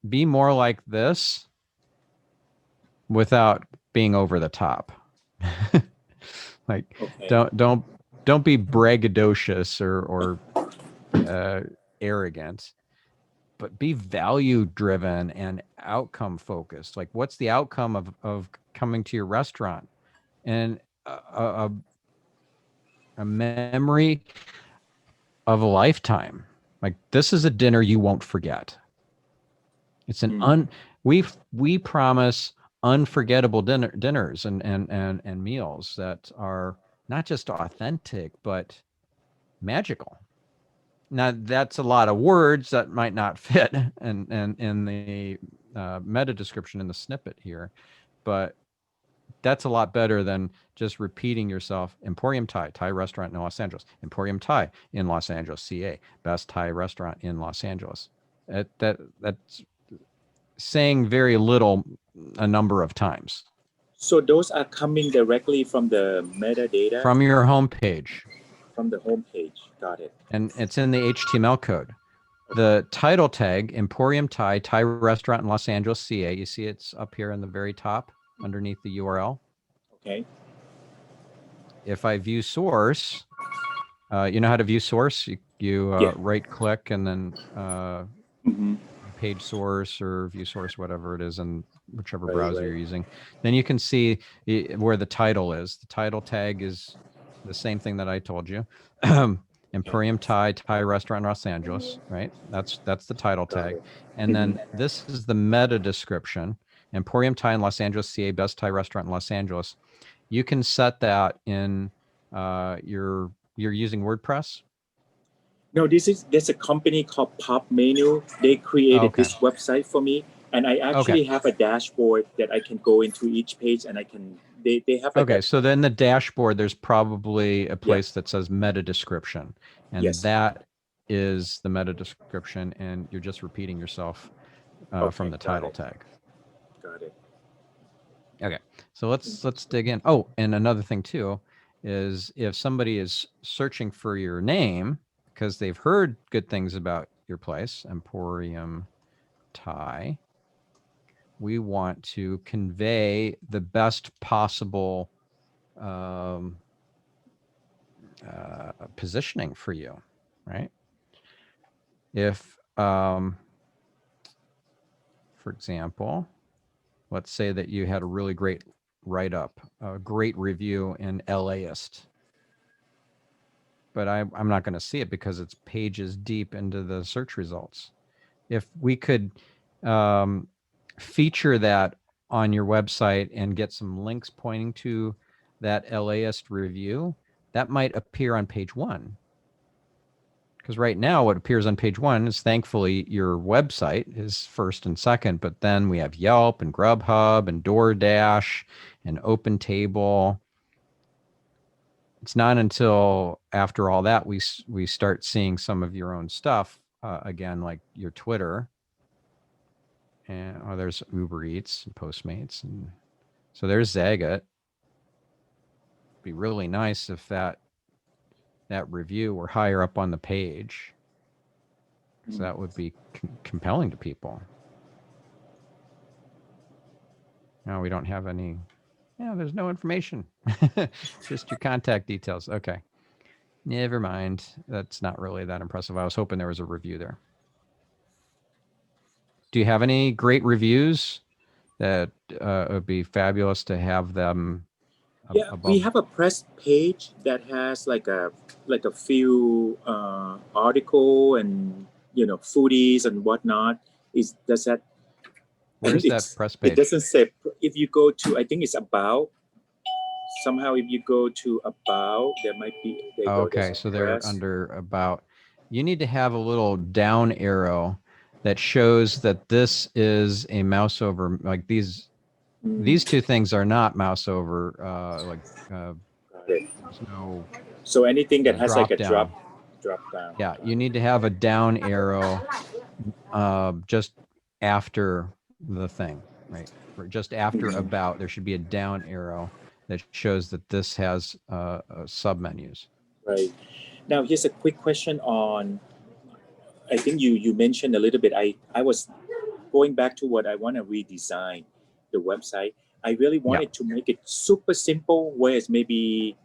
[SPEAKER 1] be more like this without being over the top. Like,
[SPEAKER 4] Okay.
[SPEAKER 1] don't be braggadocious or arrogant, but be value driven and outcome focused. Like, what's the outcome of coming to your restaurant? And a memory of a lifetime. Like, this is a dinner you won't forget. It's an we promise unforgettable dinners and meals that are not just authentic but magical. Now, that's a lot of words that might not fit and in the meta description in the snippet here, but that's a lot better than just repeating yourself. Emporium Thai, Thai restaurant in Los Angeles. Emporium Thai in Los Angeles, CA. Best Thai restaurant in Los Angeles. That's saying very little a number of times.
[SPEAKER 4] So those are coming directly from the metadata?
[SPEAKER 1] From your homepage.
[SPEAKER 4] From the homepage. Got it.
[SPEAKER 1] And it's in the HTML code. The title tag, Emporium Thai, Thai restaurant in Los Angeles, CA. You see it's up here in the very top underneath the URL.
[SPEAKER 4] Okay.
[SPEAKER 1] If I view source, you know how to view source? You right click and then page source or view source, whatever it is, in whichever browser you're using. Then you can see where the title is. The title tag is the same thing that I told you. Emporium Thai, Thai restaurant in Los Angeles, right? That's the title tag. And then this is the meta description. Emporium Thai in Los Angeles, CA, best Thai restaurant in Los Angeles. You can set that in you're using WordPress?
[SPEAKER 4] No, there's a company called Pop Menu. They created this website for me, and I actually have a dashboard that I can go into each page, and I can they have like
[SPEAKER 1] so then the dashboard, there's probably a place that says meta description, and that is the meta description, and you're just repeating yourself from the title tag.
[SPEAKER 4] Got it.
[SPEAKER 1] Okay, so let's dig in. Oh, and another thing too is if somebody is searching for your name because they've heard good things about your place, Emporium Thai, we want to convey the best possible positioning for you, right? If, for example, let's say that you had a really great write-up, a great review in LAist, but I'm not going to see it because it's pages deep into the search results. If we could feature that on your website and get some links pointing to that LAist review, that might appear on page 1. Because right now what appears on page 1 is thankfully your website is first and second, but then we have Yelp and Grubhub and DoorDash and OpenTable. It's not until after all that we start seeing some of your own stuff again, like your Twitter, and there's Uber Eats and Postmates, and so there's Zagat. It'd be really nice if that review were higher up on the page, because that would be compelling to people. No, we don't have any. Yeah, there's no information. Just your contact details. Okay. Never mind. That's not really that impressive. I was hoping there was a review there. Do you have any great reviews that would be fabulous to have them
[SPEAKER 4] Yeah, we
[SPEAKER 1] above.
[SPEAKER 4] have a press page that has like a few article and foodies and whatnot. Does that?
[SPEAKER 1] Where's
[SPEAKER 4] And
[SPEAKER 1] that press
[SPEAKER 4] it
[SPEAKER 1] page?
[SPEAKER 4] doesn't say. If you go to, I think it's about. Somehow, if you go to about, there might be. There you go.
[SPEAKER 1] Okay,
[SPEAKER 4] There's
[SPEAKER 1] so
[SPEAKER 4] a
[SPEAKER 1] they're
[SPEAKER 4] press.
[SPEAKER 1] under about. You need to have a little down arrow that shows that this is a mouse over. Like these two things are not mouse over.
[SPEAKER 4] Got it.
[SPEAKER 1] There's no
[SPEAKER 4] So anything that has like
[SPEAKER 1] drop
[SPEAKER 4] a
[SPEAKER 1] down.
[SPEAKER 4] drop down.
[SPEAKER 1] Yeah, you need to have a down arrow just after the thing, right? Or just after about, there should be a down arrow that shows that this has submenus.
[SPEAKER 4] Right. Now, here's a quick question on. I think you mentioned a little bit. I was going back to what I want to redesign the website. I really wanted to make it super simple, whereas maybe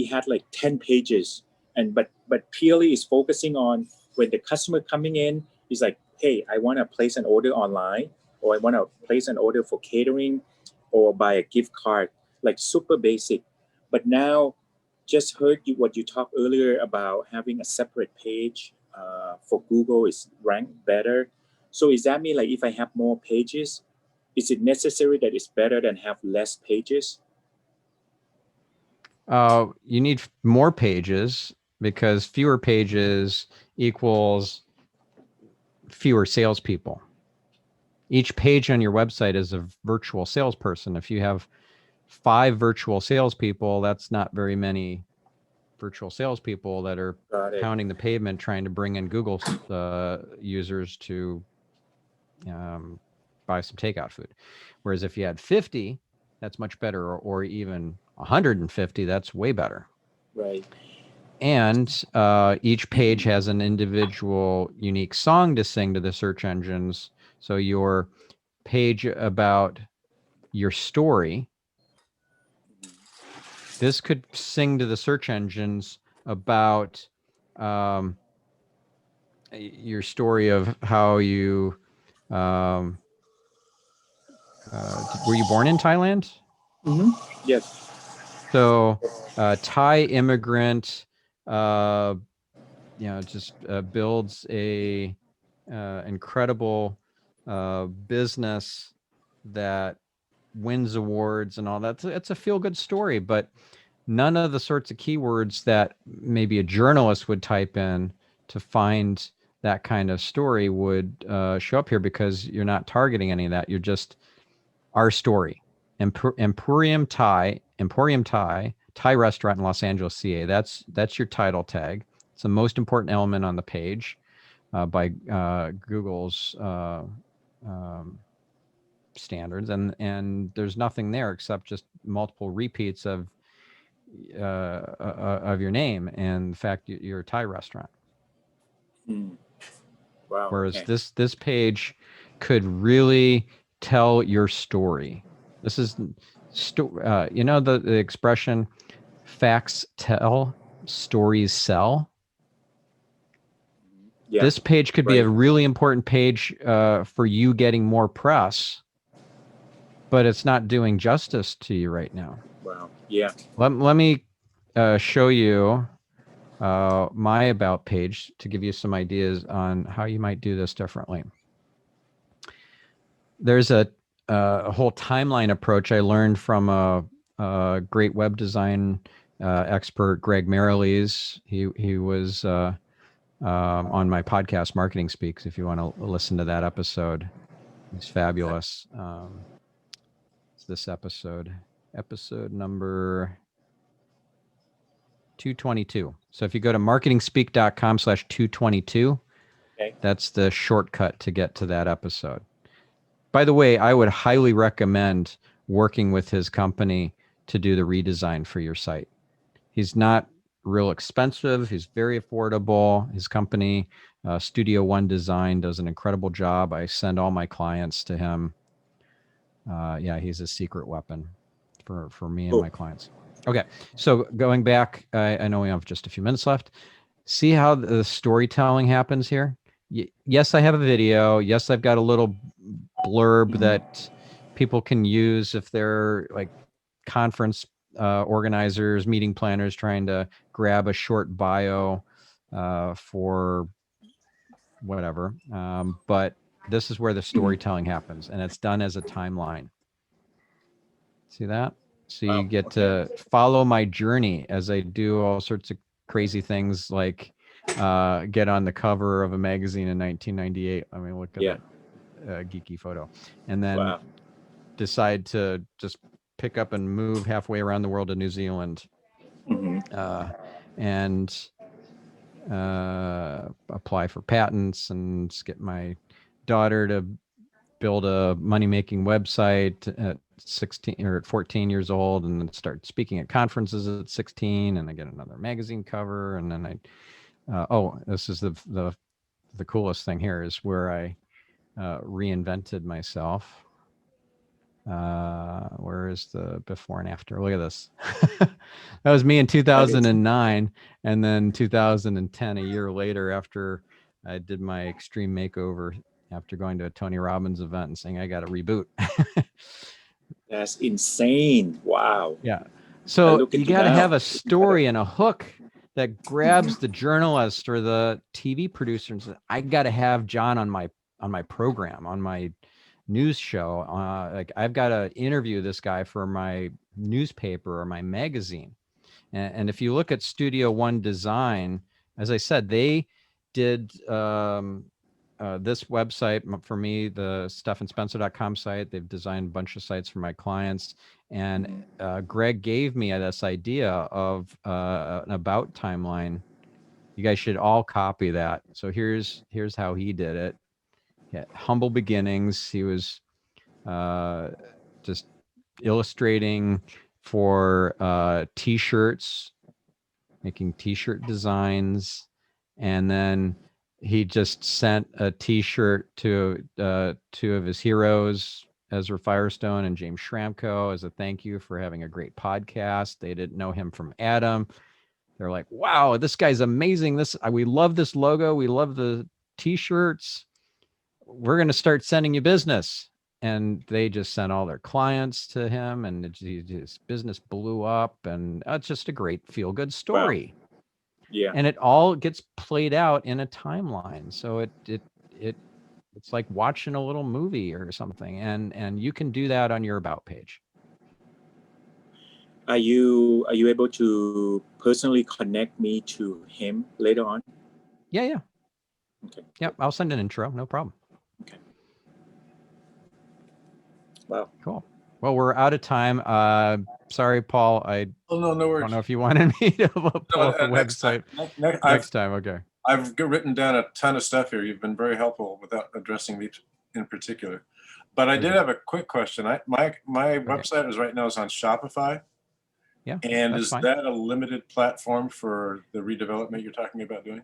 [SPEAKER 4] had like 10 pages, and but purely is focusing on when the customer coming in is like, hey, I want to place an order online, or I want to place an order for catering, or buy a gift card, like super basic. But now, just heard what you talked earlier about having a separate page for Google is ranked better. So is that mean like if I have more pages, is it necessary that it's better than have less pages?
[SPEAKER 1] You need more pages because fewer pages equals fewer salespeople. Each page on your website is a virtual salesperson. If you have 5 virtual salespeople, that's not very many virtual salespeople that are pounding the pavement trying to bring in Google users to buy some takeout food. Whereas if you had 50, that's much better, or even 150, that's way better.
[SPEAKER 4] Right.
[SPEAKER 1] And each page has an individual unique song to sing to the search engines. So your page about your story, this could sing to the search engines about your story of how you were you born in Thailand?
[SPEAKER 5] Mm-hmm.
[SPEAKER 4] Yes.
[SPEAKER 1] So Thai immigrant just builds a incredible business that wins awards and all that. It's a feel-good story, but none of the sorts of keywords that maybe a journalist would type in to find that kind of story would show up here, because you're not targeting any of that. You're just our story. Emporium Thai restaurant in Los Angeles, CA. That's your title tag. It's the most important element on the page by Google's standards, and there's nothing there except just multiple repeats of your name and the fact you're a Thai restaurant.
[SPEAKER 4] Wow.
[SPEAKER 1] Whereas this page could really tell your story. This is the expression facts tell, stories sell. Yeah. This page could be a really important page for you getting more press, but it's not doing justice to you right now.
[SPEAKER 4] Wow. Yeah.
[SPEAKER 1] Let me show you my about page to give you some ideas on how you might do this differently. There's a whole timeline approach I learned from a great web design expert, Greg Merrilees. He was on my podcast, Marketing Speaks, if you want to listen to that episode. He's fabulous. It's this episode number 222. So if you go to marketingspeak.com/222, that's the shortcut to get to that episode. By the way, I would highly recommend working with his company to do the redesign for your site. He's not real expensive. He's very affordable. His company, Studio One Design, does an incredible job. I send all my clients to him. He's a secret weapon for me and my clients. Okay, so going back, I know we have just a few minutes left. See how the storytelling happens here? Yes, I have a video. Yes, I've got a little blurb that people can use if they're like conference organizers, meeting planners trying to grab a short bio for whatever. But this is where the storytelling happens, and it's done as a timeline. See that? So you get to follow my journey as I do all sorts of crazy things, like get on the cover of a magazine in 1998. I mean, look at that geeky photo. And then decide to just pick up and move halfway around the world to New Zealand. And apply for patents and get my daughter to build a money-making website at 16 or at 14 years old, and then start speaking at conferences at 16, and I get another magazine cover, and then this is the coolest thing here is where I reinvented myself. Where is the before and after? Look at this. That was me in 2009, and then 2010, a year later, after I did my extreme makeover, after going to a Tony Robbins event and saying I got to reboot.
[SPEAKER 4] That's insane. Wow.
[SPEAKER 1] Yeah. So you got to have a story and a hook that grabs the journalist or the TV producer and says, I got to have John on my program, on my news show. Like I've got to interview this guy for my newspaper or my magazine. And if you look at Studio One Design, as I said, they did this website for me, the stephenspencer.com site. They've designed a bunch of sites for my clients. And Greg gave me this idea of an about timeline. You guys should all copy that. So here's how he did it. He had humble beginnings. He was just illustrating for t-shirts, making t-shirt designs, and then he just sent a t-shirt to two of his heroes, Ezra Firestone and James Schramko, as a thank you for having a great podcast. They didn't know him from Adam. They're like, wow, this guy's amazing. We love this logo. We love the t-shirts. We're going to start sending you business. And they just sent all their clients to him, and his business blew up, and it's just a great feel-good story.
[SPEAKER 4] Wow. Yeah.
[SPEAKER 1] And it all gets played out in a timeline. So it's like watching a little movie or something, and you can do that on your about page.
[SPEAKER 4] Are you able to personally connect me to him later on?
[SPEAKER 1] Yeah.
[SPEAKER 4] Okay.
[SPEAKER 1] Yep, I'll send an intro, no problem.
[SPEAKER 4] Okay. Wow.
[SPEAKER 1] Cool. Well, we're out of time. Sorry, Paul.
[SPEAKER 6] No worries.
[SPEAKER 1] I don't know if you wanted me to pull up the website next time. Okay.
[SPEAKER 6] I've written down a ton of stuff here. You've been very helpful without addressing these in particular. But I did have a quick question. My website is right now is on Shopify.
[SPEAKER 1] Yeah.
[SPEAKER 6] And is that a limited platform for the redevelopment you're talking about doing?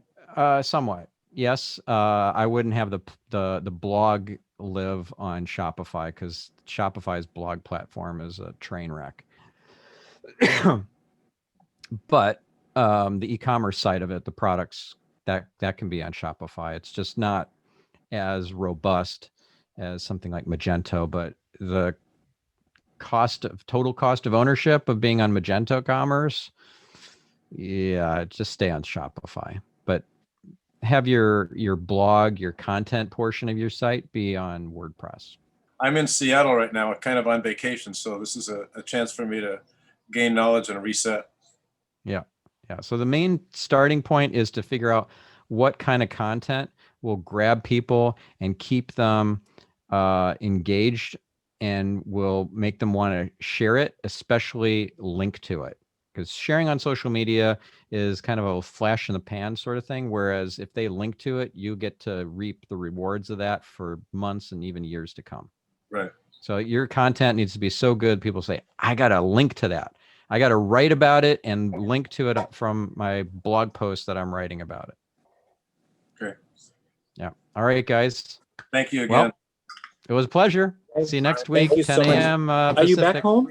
[SPEAKER 1] Somewhat. Yes. I wouldn't have the blog live on Shopify because Shopify's blog platform is a train wreck. But the e-commerce side of it, the products that can be on Shopify. It's just not as robust as something like Magento, but the total cost of ownership of being on Magento Commerce, just stay on Shopify. But have your blog, your content portion of your site be on WordPress.
[SPEAKER 6] I'm in Seattle right now, kind of on vacation, so this is a chance for me to gain knowledge and reset. Yeah.
[SPEAKER 1] So the main starting point is to figure out what kind of content will grab people and keep them engaged and will make them want to share it, especially link to it. Because sharing on social media is kind of a flash in the pan sort of thing. Whereas if they link to it, you get to reap the rewards of that for months and even years to come.
[SPEAKER 6] Right.
[SPEAKER 1] So your content needs to be so good. People say, I got to link to that. I got to write about it and link to it from my blog post that I'm writing about it.
[SPEAKER 6] Great.
[SPEAKER 1] Yeah. All right, guys.
[SPEAKER 6] Thank you again.
[SPEAKER 1] Well, it was a pleasure. See you next week, 10 a.m.
[SPEAKER 4] Are you back home?